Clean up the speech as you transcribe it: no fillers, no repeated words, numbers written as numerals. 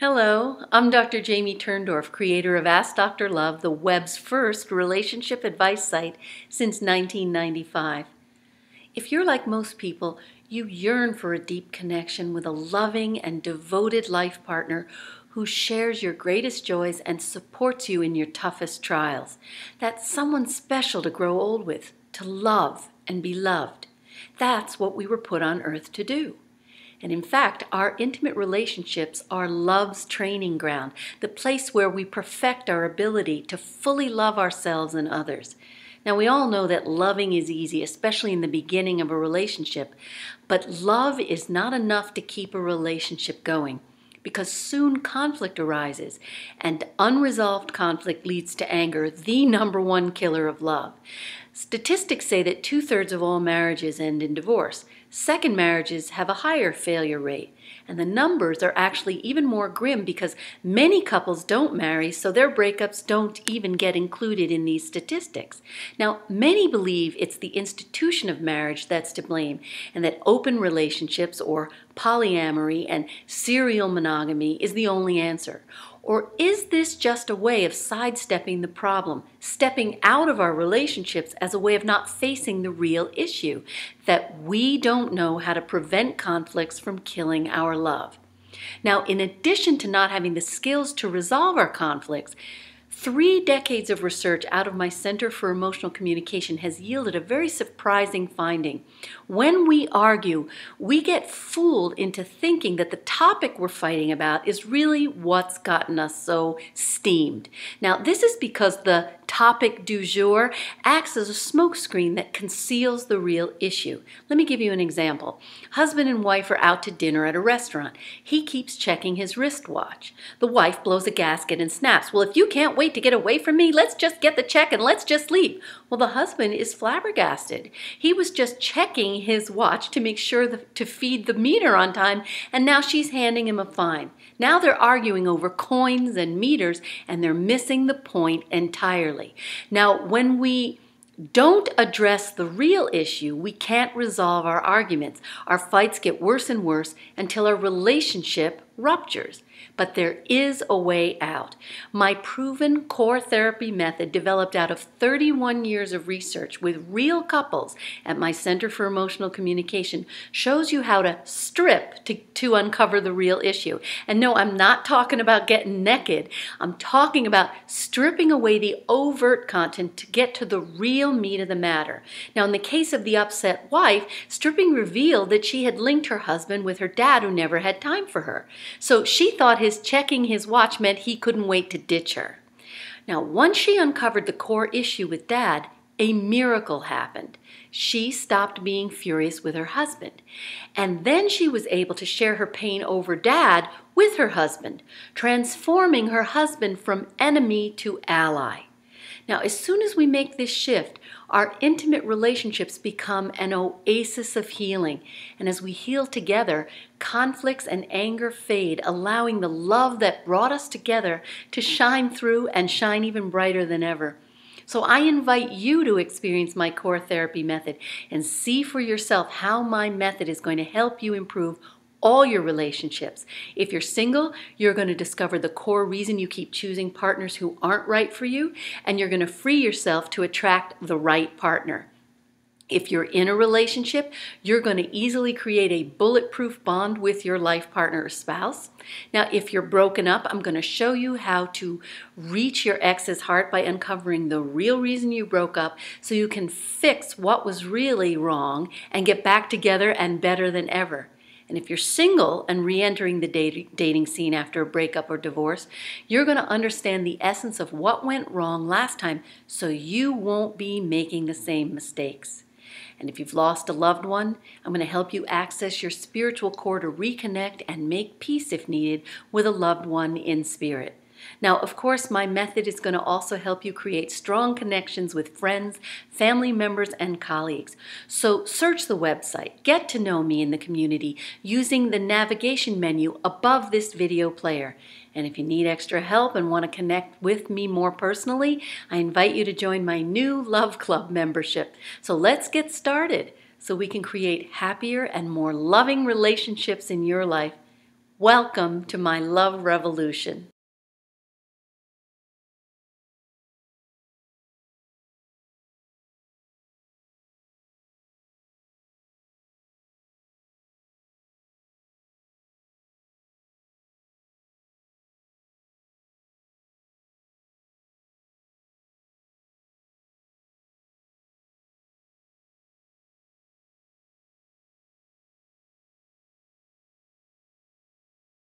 Hello, I'm Dr. Jamie Turndorf, creator of Ask Dr. Love, the web's first relationship advice site since 1995. If you're like most people, you yearn for a deep connection with a loving and devoted life partner who shares your greatest joys and supports you in your toughest trials. That's someone special to grow old with, to love and be loved. That's what we were put on earth to do. And in fact, our intimate relationships are love's training ground, the place where we perfect our ability to fully love ourselves and others. Now, we all know that loving is easy, especially in the beginning of a relationship, but love is not enough to keep a relationship going, because soon conflict arises, and unresolved conflict leads to anger, the number one killer of love. Statistics say that 2/3 of all marriages end in divorce. Second marriages have a higher failure rate, and the numbers are actually even more grim because many couples don't marry, so their breakups don't even get included in these statistics. Now, many believe it's the institution of marriage that's to blame, and that open relationships or polyamory and serial monogamy is the only answer. Or is this just a way of sidestepping the problem, stepping out of our relationships as a way of not facing the real issue, that we don't know how to prevent conflicts from killing our love? Now, in addition to not having the skills to resolve our conflicts, 3 decades of research out of my Center for Emotional Communication has yielded a very surprising finding. When we argue, we get fooled into thinking that the topic we're fighting about is really what's gotten us so steamed. Now, this is because the topic du jour acts as a smokescreen that conceals the real issue. Let me give you an example. Husband and wife are out to dinner at a restaurant. He keeps checking his wristwatch. The wife blows a gasket and snaps, "Well, if you can't wait to get away from me, let's just get the check and let's just leave." Well, the husband is flabbergasted. He was just checking his watch to make sure to feed the meter on time, and now she's handing him a fine. Now they're arguing over coins and meters, and they're missing the point entirely. Now, when we don't address the real issue, we can't resolve our arguments. Our fights get worse and worse until our relationship ruptures. But there is a way out. My proven core therapy method, developed out of 31 years of research with real couples at my Center for Emotional Communication, shows you how to strip to uncover the real issue. And no, I'm not talking about getting naked. I'm talking about stripping away the overt content to get to the real meat of the matter. Now, in the case of the upset wife, stripping revealed that she had linked her husband with her dad, who never had time for her. So she thought his checking his watch meant he couldn't wait to ditch her. Now, once she uncovered the core issue with Dad, a miracle happened. She stopped being furious with her husband. And then she was able to share her pain over Dad with her husband, transforming her husband from enemy to ally. Now, as soon as we make this shift, our intimate relationships become an oasis of healing. And as we heal together, conflicts and anger fade, allowing the love that brought us together to shine through and shine even brighter than ever. So I invite you to experience my core therapy method and see for yourself how my method is going to help you improve all your relationships. If you're single, you're going to discover the core reason you keep choosing partners who aren't right for you, and you're going to free yourself to attract the right partner. If you're in a relationship, you're going to easily create a bulletproof bond with your life partner or spouse. Now, if you're broken up, I'm going to show you how to reach your ex's heart by uncovering the real reason you broke up so you can fix what was really wrong and get back together and better than ever. And if you're single and re-entering the dating scene after a breakup or divorce, you're going to understand the essence of what went wrong last time so you won't be making the same mistakes. And if you've lost a loved one, I'm going to help you access your spiritual core to reconnect and make peace if needed with a loved one in spirit. Now, of course, my method is going to also help you create strong connections with friends, family members, and colleagues. So search the website, get to know me in the community using the navigation menu above this video player. And if you need extra help and want to connect with me more personally, I invite you to join my new Love Club membership. So let's get started so we can create happier and more loving relationships in your life Welcome to my love revolution.